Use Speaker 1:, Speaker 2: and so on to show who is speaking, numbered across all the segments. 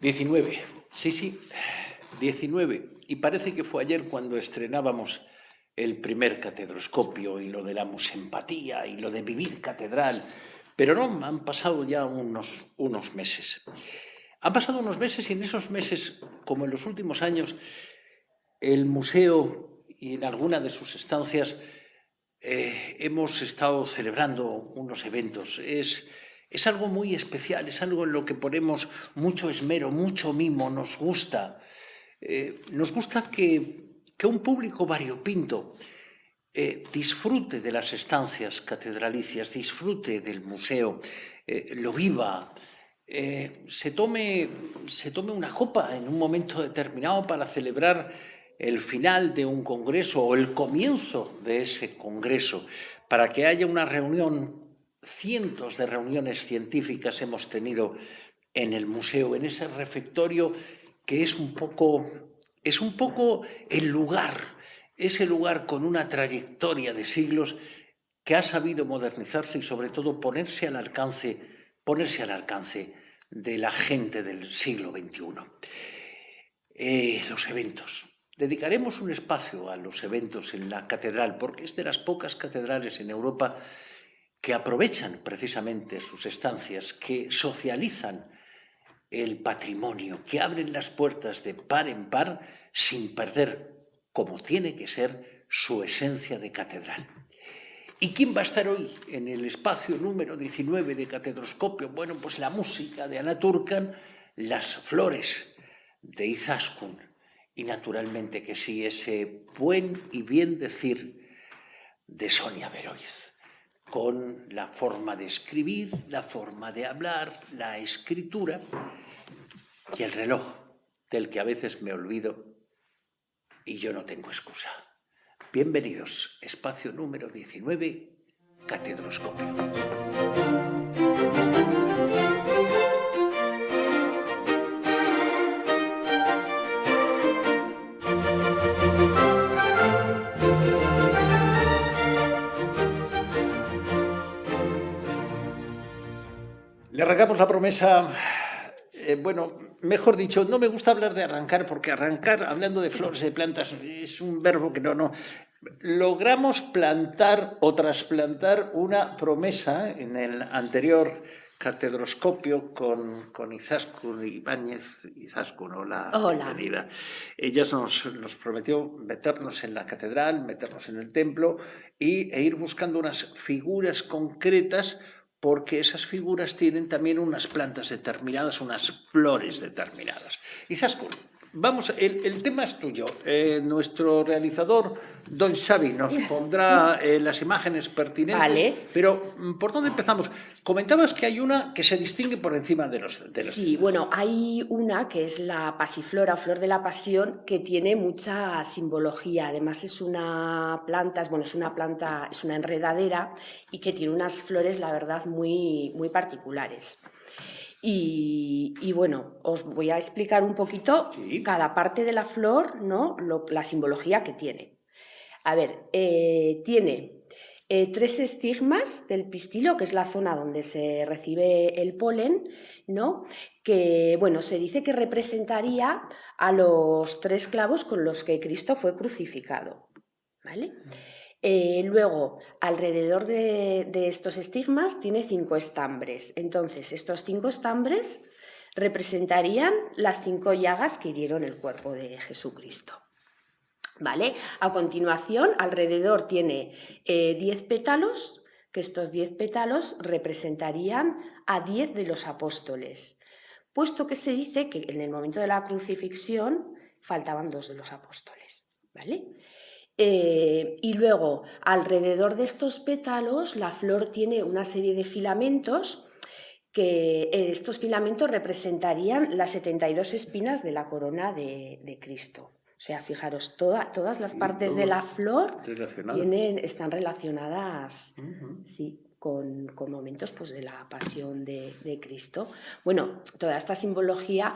Speaker 1: 19, sí, sí, 19. Y parece que fue ayer cuando estrenábamos el primer catedroscopio y lo de la musempatía y lo de vivir catedral. Pero no, han pasado ya unos meses. Han pasado unos meses y en esos meses, como en los últimos años, el museo y en alguna de sus estancias hemos estado celebrando unos eventos. Es algo muy especial, es algo en lo que ponemos mucho esmero, mucho mimo, nos gusta. Nos gusta que un público variopinto disfrute de las estancias catedralicias, disfrute del museo, lo viva, se tome una copa en un momento determinado para celebrar el final de un congreso o el comienzo de ese congreso, para que haya una reunión. Cientos de reuniones científicas hemos tenido en el museo, en ese refectorio que es un poco el lugar, ese lugar con una trayectoria de siglos que ha sabido modernizarse y sobre todo ponerse al alcance de la gente del siglo XXI. Los eventos. Dedicaremos un espacio a los eventos en la catedral, porque es de las pocas catedrales en Europa que aprovechan precisamente sus estancias, que socializan el patrimonio, que abren las puertas de par en par sin perder, como tiene que ser, su esencia de catedral. ¿Y quién va a estar hoy en el espacio número 19 de Catedroscopio? Bueno, pues la música de Ana Turcan, las flores de Izaskun y naturalmente que sí, ese buen y bien decir de Sonia Beroiz, con la forma de escribir, la forma de hablar, la escritura y el reloj, del que a veces me olvido y yo no tengo excusa. Bienvenidos, espacio número 19, Catedroscopio. Le arrancamos la promesa. Bueno, mejor dicho, no me gusta hablar de arrancar, porque arrancar, hablando de flores, de plantas, es un verbo que no. Logramos plantar o trasplantar una promesa en el anterior catedroscopio con Izaskun, Ibáñez Izaskun. Hola, bienvenida. Ella nos prometió meternos en la catedral, meternos en el templo e ir buscando unas figuras concretas, porque esas figuras tienen también unas plantas determinadas, unas flores determinadas. Izaskun, vamos, el tema es tuyo. Nuestro realizador, don Xavi, nos pondrá las imágenes pertinentes.
Speaker 2: Vale.
Speaker 1: Pero, ¿por dónde empezamos? Comentabas que hay una que se distingue por encima de los
Speaker 2: Sí, bueno, hay una que es la pasiflora, flor de la pasión, que tiene mucha simbología. Además es una planta, es una enredadera y que tiene unas flores, la verdad, muy, muy particulares. Y bueno, os voy a explicar un poquito cada parte de la flor, ¿no? La simbología que tiene. A ver, tiene 3 estigmas del pistilo, que es la zona donde se recibe el polen, ¿no? Que, bueno, se dice que representaría a los 3 clavos con los que Cristo fue crucificado, ¿vale? Luego, alrededor de estos estigmas tiene 5 estambres. Entonces, estos 5 estambres representarían las 5 llagas que hirieron el cuerpo de Jesucristo. ¿Vale? A continuación, alrededor tiene 10 pétalos, que estos 10 pétalos representarían a 10 de los apóstoles, puesto que se dice que en el momento de la crucifixión faltaban 2 de los apóstoles, ¿vale? Y luego, alrededor de estos pétalos, la flor tiene una serie de filamentos, que estos filamentos representarían las 72 espinas de la corona de Cristo. O sea, fijaros, todas las partes de la flor están relacionadas, sí, con momentos, pues, de la pasión de Cristo. Bueno, toda esta simbología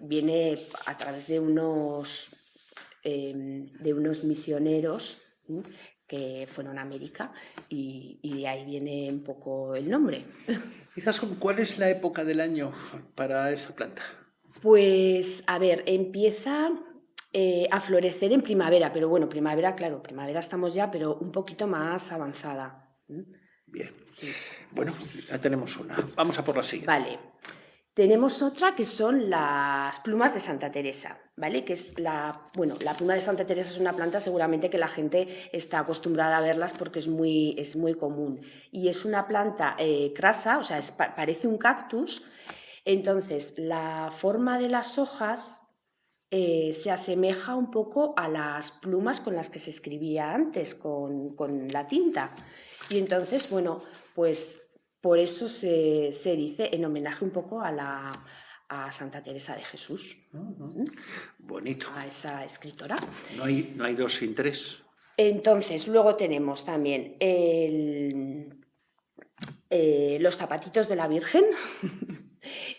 Speaker 2: viene a través de unos misioneros que fueron a América y de ahí viene un poco el nombre.
Speaker 1: Quizás, ¿cuál es la época del año para esa planta?
Speaker 2: Pues, a ver, empieza a florecer en primavera, pero bueno, primavera, claro, primavera estamos ya, pero un poquito más avanzada.
Speaker 1: Bien.
Speaker 2: Sí.
Speaker 1: Bueno, ya tenemos una. Vamos a por la siguiente.
Speaker 2: Vale. Tenemos otra que son las plumas de Santa Teresa, ¿vale? Que es bueno, la pluma de Santa Teresa es una planta seguramente que la gente está acostumbrada a verlas porque es muy común. Y es una planta crasa, o sea, parece un cactus. Entonces, la forma de las hojas se asemeja un poco a las plumas con las que se escribía antes, con la tinta. Y entonces, bueno, pues por eso se dice en homenaje un poco a Santa Teresa de Jesús.
Speaker 1: Bonito.
Speaker 2: A esa escritora.
Speaker 1: No hay dos sin tres.
Speaker 2: Entonces, luego tenemos también los zapatitos de la Virgen,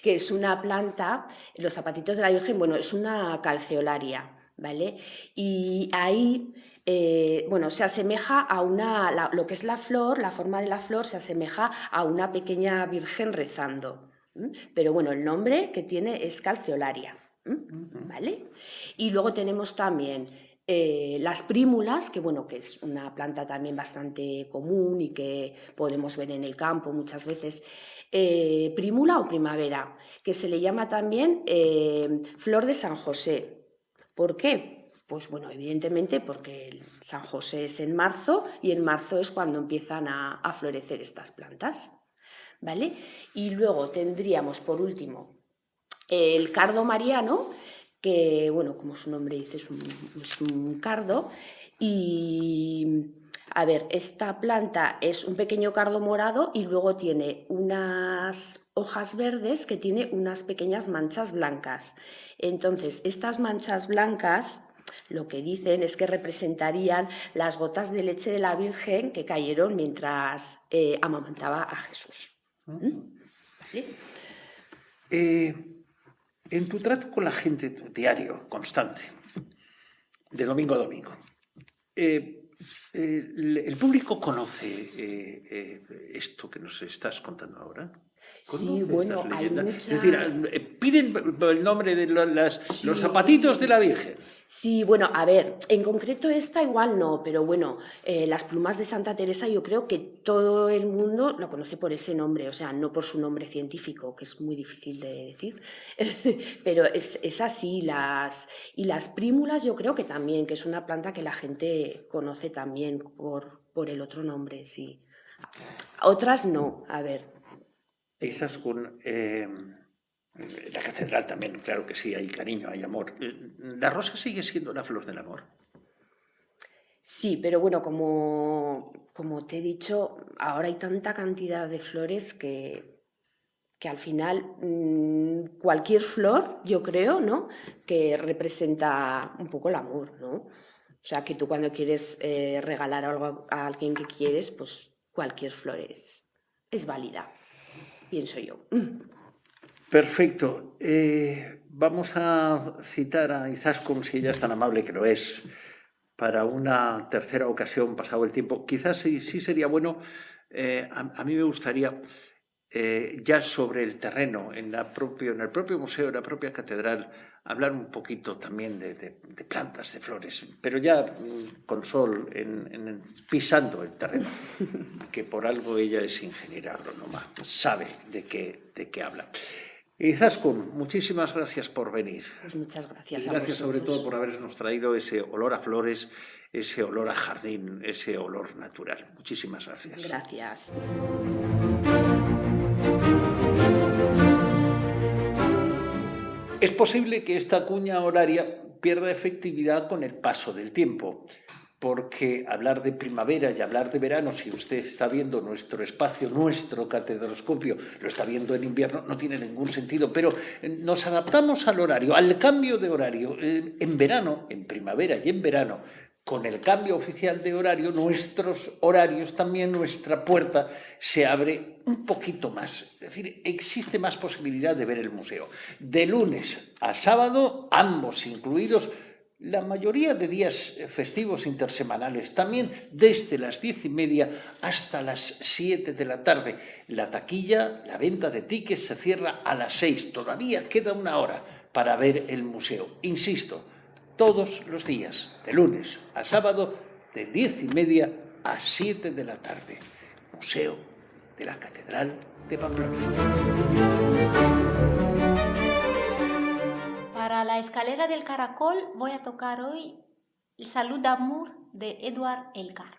Speaker 2: que es una planta, los zapatitos de la Virgen, bueno, es una calceolaria, ¿vale? Y ahí, bueno, se asemeja a lo que es la flor, la forma de la flor se asemeja a una pequeña Virgen rezando, pero bueno, el nombre que tiene es calceolaria, ¿vale? Y luego tenemos también las prímulas, que bueno, que es una planta también bastante común y que podemos ver en el campo muchas veces. Prímula o primavera, que se le llama también flor de San José. ¿Por qué? Pues bueno, evidentemente porque San José es en marzo y en marzo es cuando empiezan a florecer estas plantas, ¿vale? Y luego tendríamos, por último, el cardo mariano, que, bueno, como su nombre dice, es un cardo. Y, a ver, esta planta es un pequeño cardo morado y luego tiene unas hojas verdes que tiene unas pequeñas manchas blancas. Entonces, estas manchas blancas lo que dicen es que representarían las gotas de leche de la Virgen que cayeron mientras amamantaba a Jesús. ¿Vale?
Speaker 1: En tu trato con la gente diario, constante, de domingo a domingo, ¿el público conoce esto que nos estás contando ahora?
Speaker 2: Sí, bueno, hay muchas...
Speaker 1: Es decir, piden el nombre de los
Speaker 2: Sí.
Speaker 1: zapatitos de la Virgen.
Speaker 2: Sí, bueno, a ver, en concreto esta igual no, pero bueno, las plumas de Santa Teresa yo creo que todo el mundo lo conoce por ese nombre, o sea, no por su nombre científico, que es muy difícil de decir, pero es así. Y las prímulas yo creo que también, que es una planta que la gente conoce también por el otro nombre, sí. Otras no, a ver.
Speaker 1: Quizás con la catedral también, claro que sí, hay cariño, hay amor. ¿La rosa sigue siendo la flor del amor?
Speaker 2: Sí, pero bueno, como te he dicho, ahora hay tanta cantidad de flores que al final cualquier flor, yo creo, ¿no?, que representa un poco el amor, ¿no? O sea, que tú cuando quieres regalar algo a alguien que quieres, pues cualquier flor es válida, pienso yo.
Speaker 1: Perfecto. Vamos a citar a Izaskun, si ella es tan amable que lo es, para una tercera ocasión, pasado el tiempo. Quizás sí sería bueno, a mí me gustaría, ya sobre el terreno, en el propio museo, en la propia catedral, hablar un poquito también de plantas, de flores, pero ya con sol, pisando el terreno, que por algo ella es ingeniera agrónoma, sabe de qué habla. Izaskun, muchísimas gracias por venir.
Speaker 2: Pues muchas gracias.
Speaker 1: Y gracias sobre todo por habernos traído ese olor a flores, ese olor a jardín, ese olor natural. Muchísimas gracias.
Speaker 2: Gracias.
Speaker 1: Es posible que esta cuña horaria pierda efectividad con el paso del tiempo, porque hablar de primavera y hablar de verano, si usted está viendo nuestro espacio, nuestro catedraloscopio, lo está viendo en invierno, no tiene ningún sentido, pero nos adaptamos al horario, al cambio de horario. En verano, en primavera y en verano, con el cambio oficial de horario, nuestros horarios también, nuestra puerta se abre un poquito más. Es decir, existe más posibilidad de ver el museo. De lunes a sábado, ambos incluidos, la mayoría de días festivos intersemanales, también desde las 10:30 hasta las 7 de la tarde. La taquilla, la venta de tickets se cierra a las 6. Todavía queda una hora para ver el museo. Insisto, todos los días, de lunes a sábado, de 10:30 a 7 de la tarde. Museo de la Catedral de Pamplona.
Speaker 3: Para la escalera del caracol voy a tocar hoy el Salud d'Amour de Edward Elgar.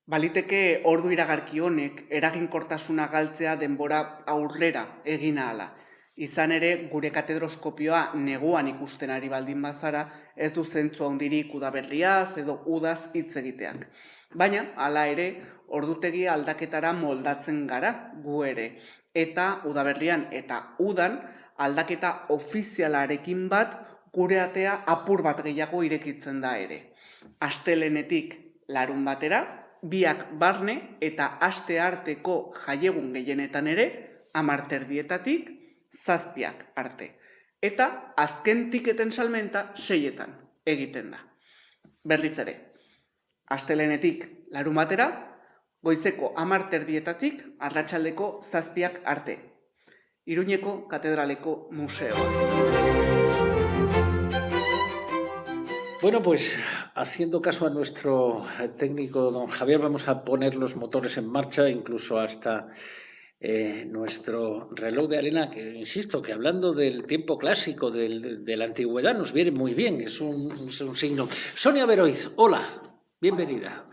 Speaker 4: Baliteke ordu iragarki honek eraginkortasuna galtzea denbora aurrera egin ahala. Izan ere, gure katedroskopioa neguan ikusten ari baldin bazara, ez du zentzu handirik udaberriaz edo udaz hitz egiteak. Baina, hala ere, ordutegi aldaketara moldatzen gara gu ere. Eta udaberrian eta udan aldaketa ofizialarekin bat gure atea apur bat gehiago irekitzen da ere. Astelehenetik larun batera, biak barne eta aste arteko jaiegun gehienetan ere, 10:00 7:00 arte. Eta azken tiketen salmenta 6:00 egiten da. Berriz ere, astelehenetik larun batera, goizeko 10:30 arratsaldeko 7:00 arte. Iruñeko Katedraleko Museoa.
Speaker 1: Bueno, pues haciendo caso a nuestro técnico don Javier, vamos a poner los motores en marcha, incluso hasta nuestro reloj de arena, que insisto, que hablando del tiempo clásico, de la antigüedad, nos viene muy bien, es un signo. Sonia Beroiz, hola, bienvenida.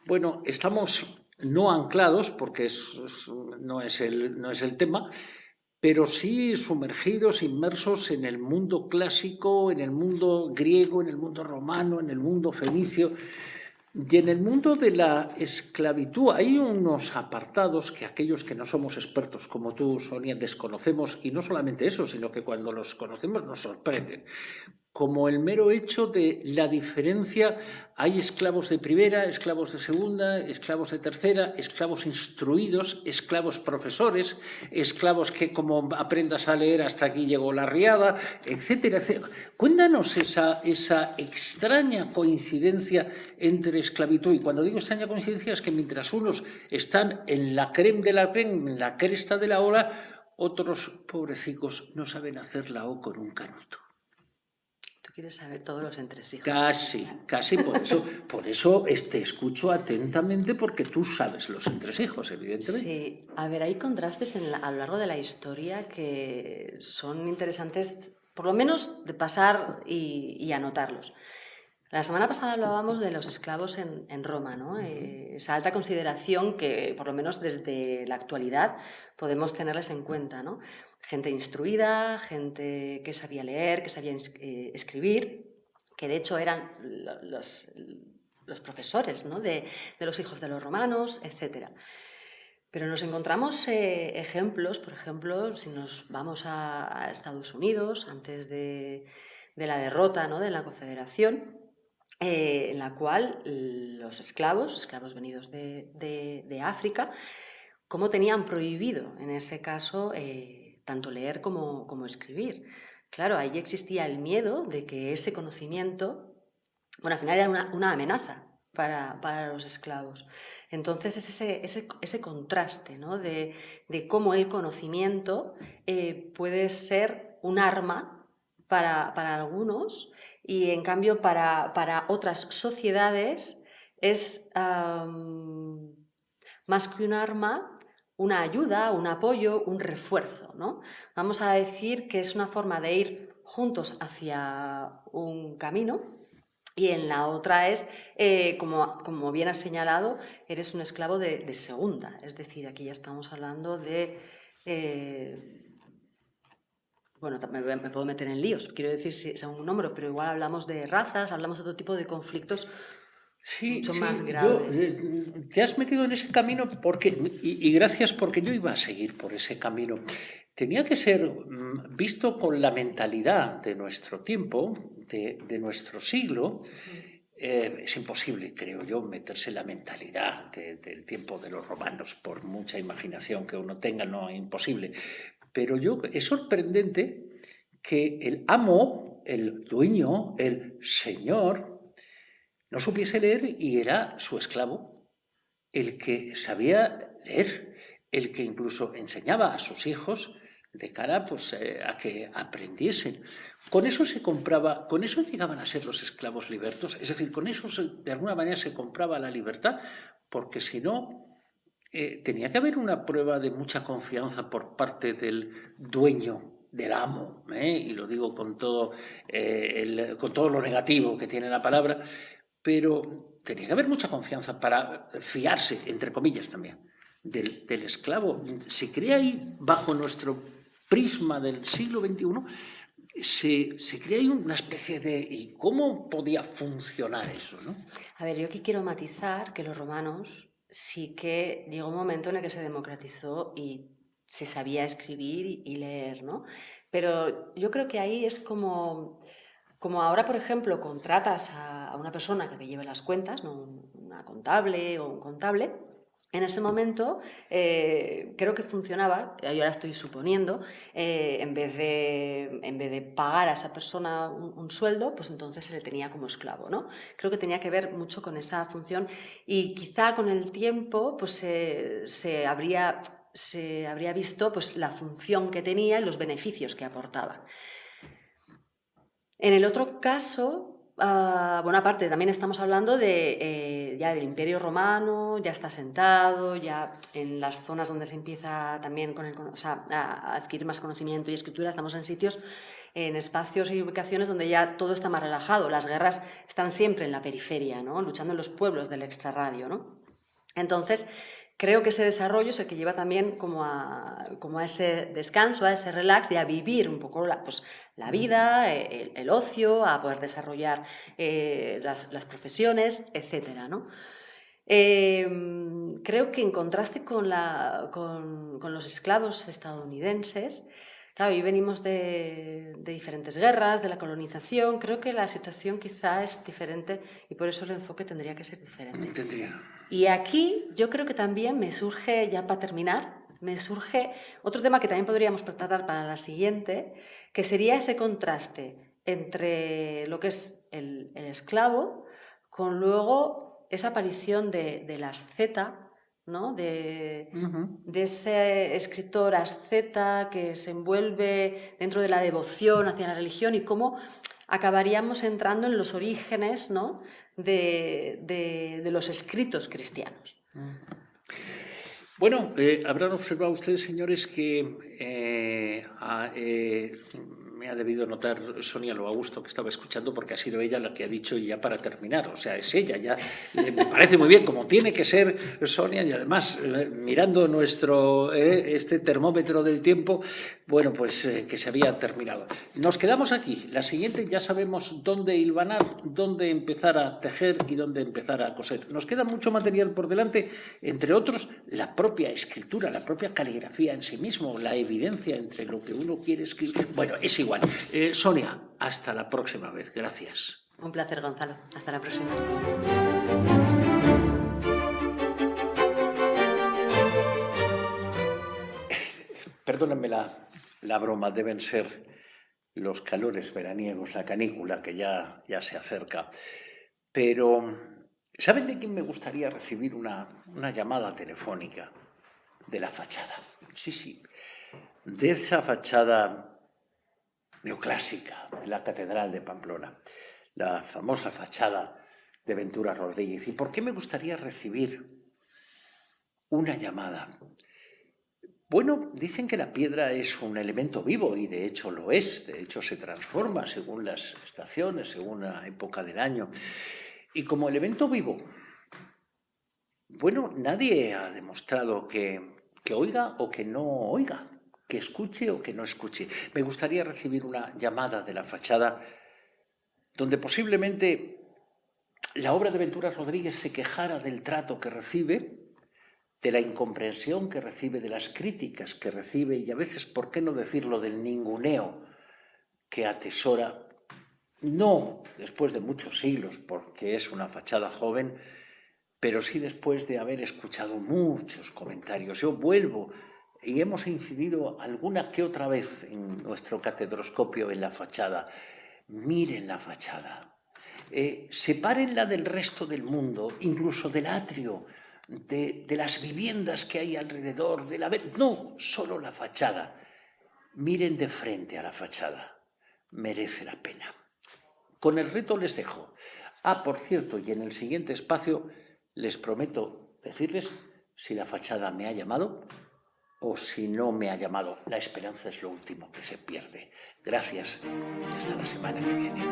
Speaker 1: Bueno, estamos no anclados, porque no es el tema, pero sí sumergidos, inmersos en el mundo clásico, en el mundo griego, en el mundo romano, en el mundo fenicio y en el mundo de la esclavitud. Hay unos apartados que aquellos que no somos expertos como tú, Sonia, desconocemos, y no solamente eso, sino que cuando los conocemos nos sorprenden. como el mero hecho de la diferencia. Hay esclavos de primera, esclavos de segunda, esclavos de tercera, esclavos instruidos, esclavos profesores, esclavos que como aprendas a leer hasta aquí llegó la riada, etcétera, etcétera. Cuéntanos esa extraña coincidencia entre esclavitud. Y cuando digo extraña coincidencia es que mientras unos están en la creme de la creme, en la cresta de la ola, otros pobrecicos no saben hacer la O con un canuto.
Speaker 5: Quieres saber todos los entresijos.
Speaker 1: Casi, por eso te escucho atentamente, porque tú sabes los entresijos, evidentemente.
Speaker 5: Sí, a ver, hay contrastes a lo largo de la historia que son interesantes, por lo menos de pasar y anotarlos. La semana pasada hablábamos de los esclavos en Roma, ¿no? Esa alta consideración que, por lo menos desde la actualidad, podemos tenerles en cuenta, ¿no? Gente instruida, gente que sabía leer, que sabía escribir, que de hecho eran los profesores, ¿no? de los hijos de los romanos, etc. Pero nos encontramos ejemplos, por ejemplo, si nos vamos a Estados Unidos, antes de la derrota, ¿no? de la Confederación, en la cual los esclavos venidos de África, cómo tenían prohibido, en ese caso, tanto leer como escribir. Claro, ahí existía el miedo de que ese conocimiento, bueno, al final era una amenaza para los esclavos. Entonces es ese contraste, ¿no? de cómo el conocimiento puede ser un arma para algunos y en cambio para otras sociedades es más que un arma, una ayuda, un apoyo, un refuerzo, ¿no? Vamos a decir que es una forma de ir juntos hacia un camino y en la otra es, como bien has señalado, eres un esclavo de segunda. Es decir, aquí ya estamos hablando de... bueno, me puedo meter en líos, quiero decir según un número, pero igual hablamos de razas, hablamos de otro tipo de conflictos mucho más graves.
Speaker 1: Te has metido en ese camino y gracias, porque yo iba a seguir por ese camino. Tenía que ser visto con la mentalidad de nuestro tiempo, de nuestro siglo. Es imposible, creo yo, meterse en la mentalidad del tiempo de los romanos, por mucha imaginación que uno tenga, no es imposible. Pero es sorprendente que el amo, el dueño, el señor, no supiese leer y era su esclavo el que sabía leer, el que incluso enseñaba a sus hijos de cara pues, a que aprendiesen. Con eso se compraba, con eso llegaban a ser los esclavos libertos, es decir, con eso de alguna manera se compraba la libertad, porque si no, tenía que haber una prueba de mucha confianza por parte del dueño, del amo, y lo digo con todo lo negativo que tiene la palabra, pero tenía que haber mucha confianza para fiarse, entre comillas también, del esclavo. Se crea ahí, bajo nuestro prisma del siglo XXI, se crea ahí una especie de... ¿Y cómo podía funcionar eso, no?
Speaker 5: A ver, yo aquí quiero matizar que los romanos sí que llegó un momento en el que se democratizó y se sabía escribir y leer, ¿no? Pero yo creo que ahí es como ahora, por ejemplo, contratas a una persona que te lleve las cuentas, ¿no? Una contable o un contable. En ese momento creo que funcionaba, yo ahora estoy suponiendo, en vez de pagar a esa persona un sueldo, pues entonces se le tenía como esclavo, ¿no? Creo que tenía que ver mucho con esa función y quizá con el tiempo pues se habría visto pues, la función que tenía y los beneficios que aportaba. En el otro caso, bueno, aparte también estamos hablando ya del Imperio Romano, ya está asentado, ya en las zonas donde se empieza también a adquirir más conocimiento y escritura, estamos en sitios, en espacios y ubicaciones donde ya todo está más relajado. Las guerras están siempre en la periferia, ¿no? Luchando en los pueblos del extrarradio, ¿no? Entonces, creo que ese desarrollo es el que lleva también como a ese descanso, a ese relax y a vivir un poco la vida, el ocio, a poder desarrollar las profesiones, etc., ¿no? Creo que en contraste con los esclavos estadounidenses, Claro, y venimos de diferentes guerras, de la colonización. Creo que la situación quizá es diferente y por eso el enfoque tendría que ser diferente.
Speaker 1: Tendría.
Speaker 5: Y aquí yo creo que también me surge, ya para terminar, me surge otro tema que también podríamos tratar para la siguiente, que sería ese contraste entre lo que es el esclavo con luego esa aparición de la asceta, ¿no? De ese escritor asceta que se envuelve dentro de la devoción hacia la religión y cómo acabaríamos entrando en los orígenes, ¿no? de los escritos cristianos.
Speaker 1: Bueno, habrán observado ustedes, señores, que me ha debido notar Sonia lo a gusto que estaba escuchando, porque ha sido ella la que ha dicho ya para terminar. O sea, es ella, ya me parece muy bien, como tiene que ser Sonia, y además, mirando nuestro este termómetro del tiempo, bueno, pues que se había terminado. Nos quedamos aquí. La siguiente ya sabemos dónde hilvanar, dónde empezar a tejer y dónde empezar a coser. Nos queda mucho material por delante, entre otros, la propia escritura, la propia caligrafía en sí mismo, la evidencia entre lo que uno quiere escribir. Bueno, es igual. Sonia, hasta la próxima vez. Gracias.
Speaker 5: Un placer, Gonzalo. Hasta la próxima.
Speaker 1: Perdónenme la broma, deben ser los calores veraniegos, la canícula que ya se acerca. Pero, ¿saben de quién me gustaría recibir una llamada telefónica? De la fachada. Sí. De esa fachada neoclásica de la Catedral de Pamplona, la famosa fachada de Ventura Rodríguez. ¿Y por qué me gustaría recibir una llamada? Bueno, dicen que la piedra es un elemento vivo y de hecho lo es, de hecho se transforma según las estaciones, según la época del año. Y como elemento vivo, bueno, nadie ha demostrado que oiga o que no oiga, que escuche o que no escuche. Me gustaría recibir una llamada de la fachada donde posiblemente la obra de Ventura Rodríguez se quejara del trato que recibe, de la incomprensión que recibe, de las críticas que recibe y a veces, ¿por qué no decirlo?, del ninguneo que atesora, no después de muchos siglos, porque es una fachada joven, pero sí después de haber escuchado muchos comentarios. Yo vuelvo y hemos incidido alguna que otra vez en nuestro catedroscopio en la fachada. Miren la fachada, sepárenla del resto del mundo, incluso del atrio, de las viviendas que hay alrededor, no, solo la fachada. Miren de frente a la fachada, merece la pena. Con el reto les dejo. Por cierto, y en el siguiente espacio les prometo decirles si la fachada me ha llamado o si no me ha llamado. La esperanza es lo último que se pierde. Gracias y hasta la semana que viene.